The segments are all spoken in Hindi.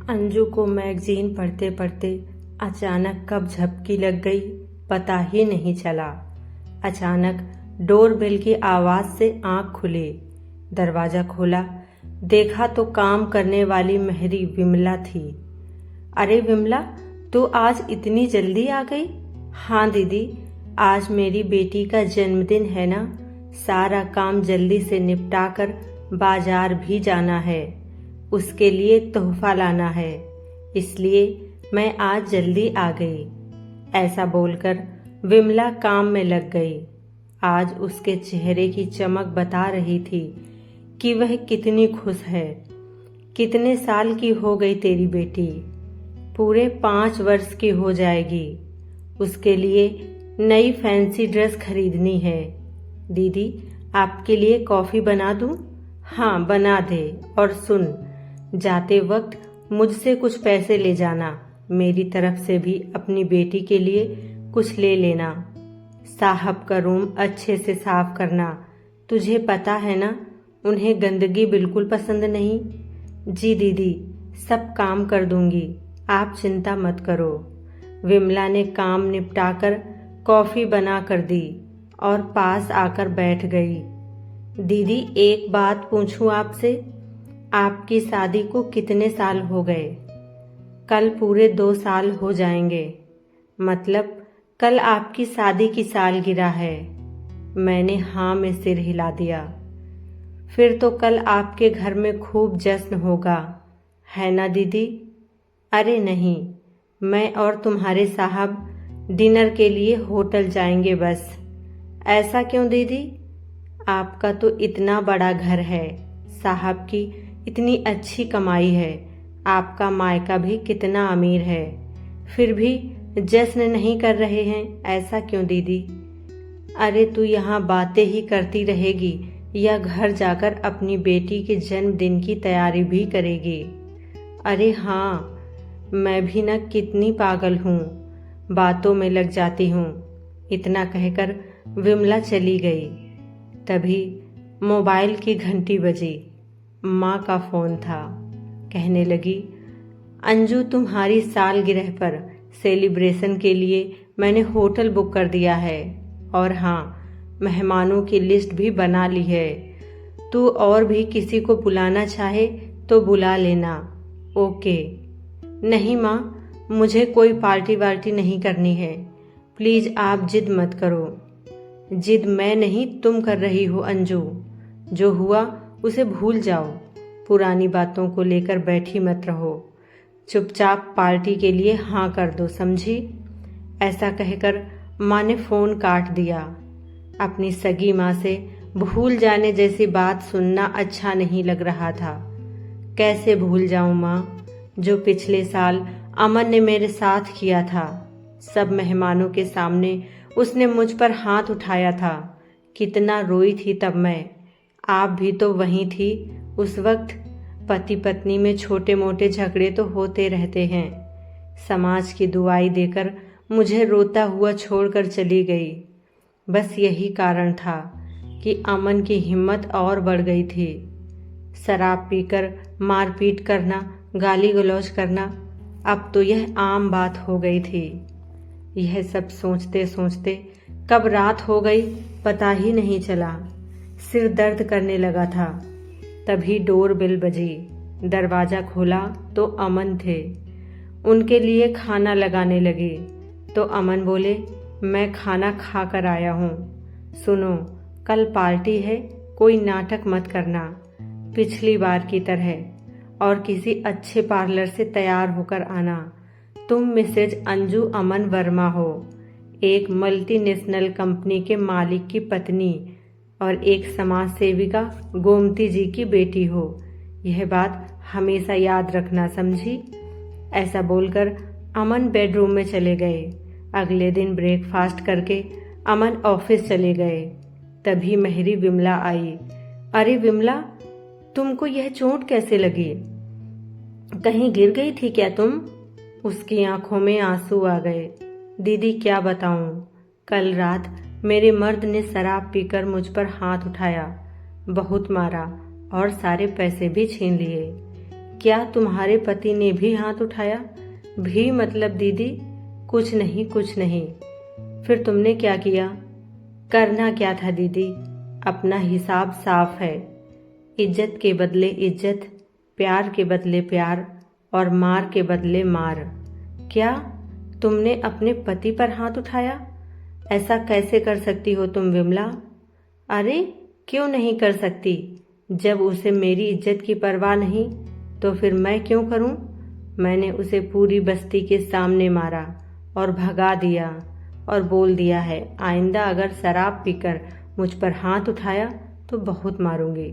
अंजू को मैगजीन पढ़ते पढ़ते अचानक कब झपकी लग गई पता ही नहीं चला। अचानक डोरबेल की आवाज से आंख खुली। दरवाजा खोला, देखा तो काम करने वाली मेहरी विमला थी। अरे विमला, तू आज इतनी जल्दी आ गई? हाँ दीदी, आज मेरी बेटी का जन्मदिन है ना, सारा काम जल्दी से निपटाकर बाजार भी जाना है, उसके लिए तोहफा लाना है, इसलिए मैं आज जल्दी आ गई। ऐसा बोलकर विमला काम में लग गई। आज उसके चेहरे की चमक बता रही थी कि वह कितनी खुश है। कितने साल की हो गई तेरी बेटी? पूरे 5 वर्ष की हो जाएगी। उसके लिए नई फैंसी ड्रेस खरीदनी है। दीदी, आपके लिए कॉफी बना दूं? हाँ बना दे। और सुन, जाते वक्त मुझसे कुछ पैसे ले जाना, मेरी तरफ से भी अपनी बेटी के लिए कुछ ले लेना। साहब का रूम अच्छे से साफ करना, तुझे पता है ना, उन्हें गंदगी बिल्कुल पसंद नहीं। जी दीदी, सब काम कर दूंगी, आप चिंता मत करो। विमला ने काम निपटाकर कॉफी बना कर दी और पास आकर बैठ गई। दीदी, एक बात पूछूं आपसे, आपकी शादी को कितने साल हो गए? कल पूरे 2 साल हो जाएंगे। मतलब कल आपकी शादी की सालगिरह है। मैंने हाँ में सिर हिला दिया। फिर तो कल आपके घर में खूब जश्न होगा, है ना दीदी? अरे नहीं, मैं और तुम्हारे साहब डिनर के लिए होटल जाएंगे बस। ऐसा क्यों दीदी? आपका तो इतना बड़ा घर है, साहब की इतनी अच्छी कमाई है, आपका मायका भी कितना अमीर है, फिर भी जश्न नहीं कर रहे हैं, ऐसा क्यों दीदी? अरे तू यहाँ बातें ही करती रहेगी या घर जाकर अपनी बेटी के जन्मदिन की तैयारी भी करेगी? अरे हाँ, मैं भी न कितनी पागल हूँ, बातों में लग जाती हूँ। इतना कहकर विमला चली गई। तभी मोबाइल की घंटी बजी। माँ का फोन था। कहने लगी, अंजू, तुम्हारी सालगिरह पर सेलिब्रेशन के लिए मैंने होटल बुक कर दिया है, और हाँ, मेहमानों की लिस्ट भी बना ली है। तू और भी किसी को बुलाना चाहे तो बुला लेना। ओके। नहीं माँ, मुझे कोई पार्टी वार्टी नहीं करनी है, प्लीज आप जिद मत करो। जिद मैं नहीं, तुम कर रही हो अंजू। जो हुआ उसे भूल जाओ, पुरानी बातों को लेकर बैठी मत रहो, चुपचाप पार्टी के लिए हाँ कर दो, समझी? ऐसा कहकर माँ ने फोन काट दिया। अपनी सगी माँ से भूल जाने जैसी बात सुनना अच्छा नहीं लग रहा था। कैसे भूल जाऊं माँ, जो पिछले साल अमन ने मेरे साथ किया था। सब मेहमानों के सामने उसने मुझ पर हाथ उठाया था। कितना रोई थी तब मैं। आप भी तो वहीं थी उस वक्त। पति पत्नी में छोटे मोटे झगड़े तो होते रहते हैं। समाज की दुआई देकर मुझे रोता हुआ छोड़कर चली गई। बस यही कारण था कि अमन की हिम्मत और बढ़ गई थी। शराब पीकर मारपीट करना, गाली गलौज करना, अब तो यह आम बात हो गई थी। यह सब सोचते सोचते कब रात हो गई पता ही नहीं चला। सिर दर्द करने लगा था। तभी डोरबेल बजी। दरवाजा खोला तो अमन थे। उनके लिए खाना लगाने लगे तो अमन बोले, मैं खाना खा कर आया हूँ। सुनो, कल पार्टी है, कोई नाटक मत करना, पिछली बार की तरह, और किसी अच्छे पार्लर से तैयार होकर आना। तुम मिसेज अंजू अमन वर्मा हो, एक मल्टीनेशनल कंपनी के मालिक की पत्नी और एक समाज सेविका गोमती जी की बेटी हो। यह बात हमेशा याद रखना, समझी? ऐसा बोलकर अमन बेडरूम में चले गए। अगले दिन ब्रेकफास्ट करके अमन ऑफिस चले गए। तभी मेहरी विमला आई। अरे विमला, तुमको यह चोट कैसे लगी? कहीं गिर गई थी क्या तुम? उसकी आंखों में आंसू आ गए। दीदी, क्या बताऊं, कल रात मेरे मर्द ने शराब पीकर मुझ पर हाथ उठाया, बहुत मारा और सारे पैसे भी छीन लिए। क्या तुम्हारे पति ने भी हाथ उठाया? भी मतलब दीदी, कुछ नहीं। फिर तुमने क्या किया? करना क्या था दीदी, अपना हिसाब साफ है। इज्जत के बदले इज्जत, प्यार के बदले प्यार और मार के बदले मार। क्या तुमने अपने पति पर हाथ उठाया? ऐसा कैसे कर सकती हो तुम विमला? अरे क्यों नहीं कर सकती? जब उसे मेरी इज्जत की परवाह नहीं तो फिर मैं क्यों करूं? मैंने उसे पूरी बस्ती के सामने मारा और भगा दिया और बोल दिया है, आइंदा अगर शराब पीकर मुझ पर हाथ उठाया तो बहुत मारूंगी।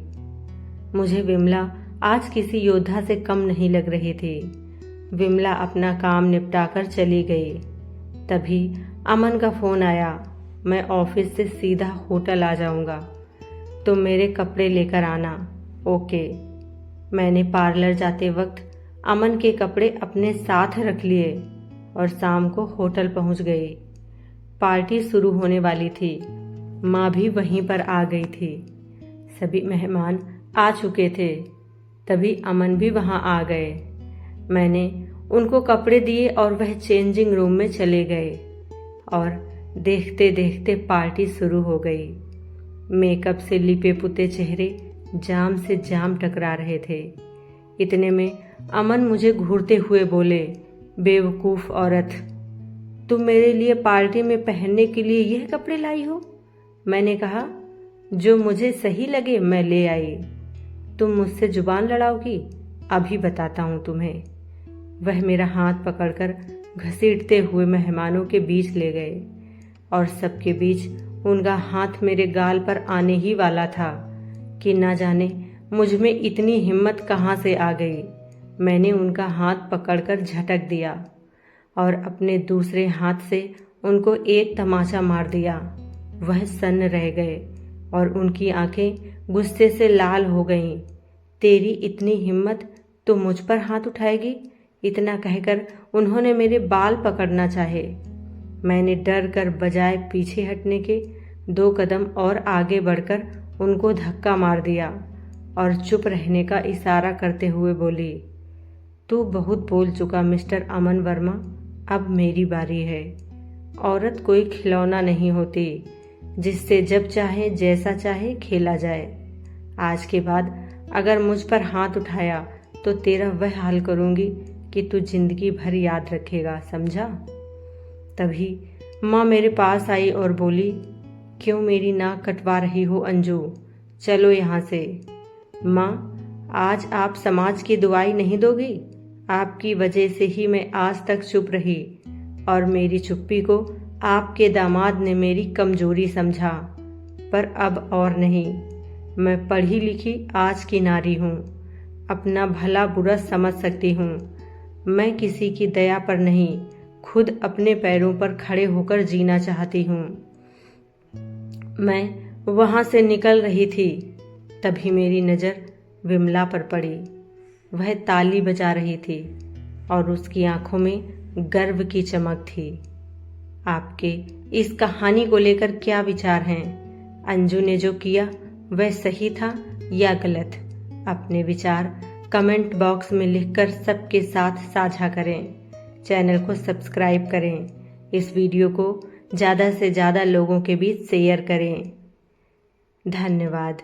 मुझे विमला आज किसी योद्धा से कम नहीं लग रही थी। विमला अपना काम निपटाकर चली गई। तभी अमन का फोन आया, मैं ऑफिस से सीधा होटल आ जाऊंगा, तुम मेरे कपड़े लेकर आना। ओके। मैंने पार्लर जाते वक्त अमन के कपड़े अपने साथ रख लिए और शाम को होटल पहुंच गई। पार्टी शुरू होने वाली थी। माँ भी वहीं पर आ गई थी। सभी मेहमान आ चुके थे। तभी अमन भी वहां आ गए। मैंने उनको कपड़े दिए और वह चेंजिंग रूम में चले गए और देखते देखते पार्टी शुरू हो गई। मेकअप से लिपे पुते चेहरे जाम से जाम टकरा रहे थे। इतने में अमन मुझे घूरते हुए बोले, बेवकूफ औरत, तुम मेरे लिए पार्टी में पहनने के लिए यह कपड़े लाई हो? मैंने कहा, जो मुझे सही लगे मैं ले आई। तुम मुझसे जुबान लड़ाओगी? अभी बताता हूं तुम्हें। वह मेरा हाथ पकड़कर घसीटते हुए मेहमानों के बीच ले गए और सबके बीच उनका हाथ मेरे गाल पर आने ही वाला था कि ना जाने मुझ में इतनी हिम्मत कहाँ से आ गई। मैंने उनका हाथ पकड़कर झटक दिया और अपने दूसरे हाथ से उनको एक तमाचा मार दिया। वह सन्न रह गए और उनकी आंखें गुस्से से लाल हो गईं। तेरी इतनी हिम्मत, तो मुझ पर हाथ उठाएगी? इतना कहकर उन्होंने मेरे बाल पकड़ना चाहे। मैंने डर कर बजाय पीछे हटने के 2 कदम और आगे बढ़कर उनको धक्का मार दिया और चुप रहने का इशारा करते हुए बोली, तू बहुत बोल चुका मिस्टर अमन वर्मा, अब मेरी बारी है। औरत कोई खिलौना नहीं होती जिससे जब चाहे जैसा चाहे खेला जाए। आज के बाद अगर मुझ पर हाथ उठाया तो तेरा वह हाल करूंगी कि तू जिंदगी भर याद रखेगा, समझा? तभी माँ मेरे पास आई और बोली, क्यों मेरी नाक कटवा रही हो अंजू? चलो यहाँ से। माँ, आज आप समाज की दुआई नहीं दोगी? आपकी वजह से ही मैं आज तक चुप रही और मेरी चुप्पी को आपके दामाद ने मेरी कमजोरी समझा। पर अब और नहीं। मैं पढ़ी लिखी आज की नारी हूँ, अपना भला बुरा समझ सकती हूँ। मैं किसी की दया पर नहीं, खुद अपने पैरों पर खड़े होकर जीना चाहती हूँ। मैं वहाँ से निकल रही थी, तभी मेरी नज़र विमला पर पड़ी। वह ताली बजा रही थी और उसकी आंखों में गर्व की चमक थी। आपके इस कहानी को लेकर क्या विचार हैं? अंजू ने जो किया वह सही था या गलत? अपने विचार कमेंट बॉक्स में लिखकर सबके साथ साझा करें। चैनल को सब्सक्राइब करें। इस वीडियो को ज़्यादा से ज़्यादा लोगों के बीच शेयर करें। धन्यवाद।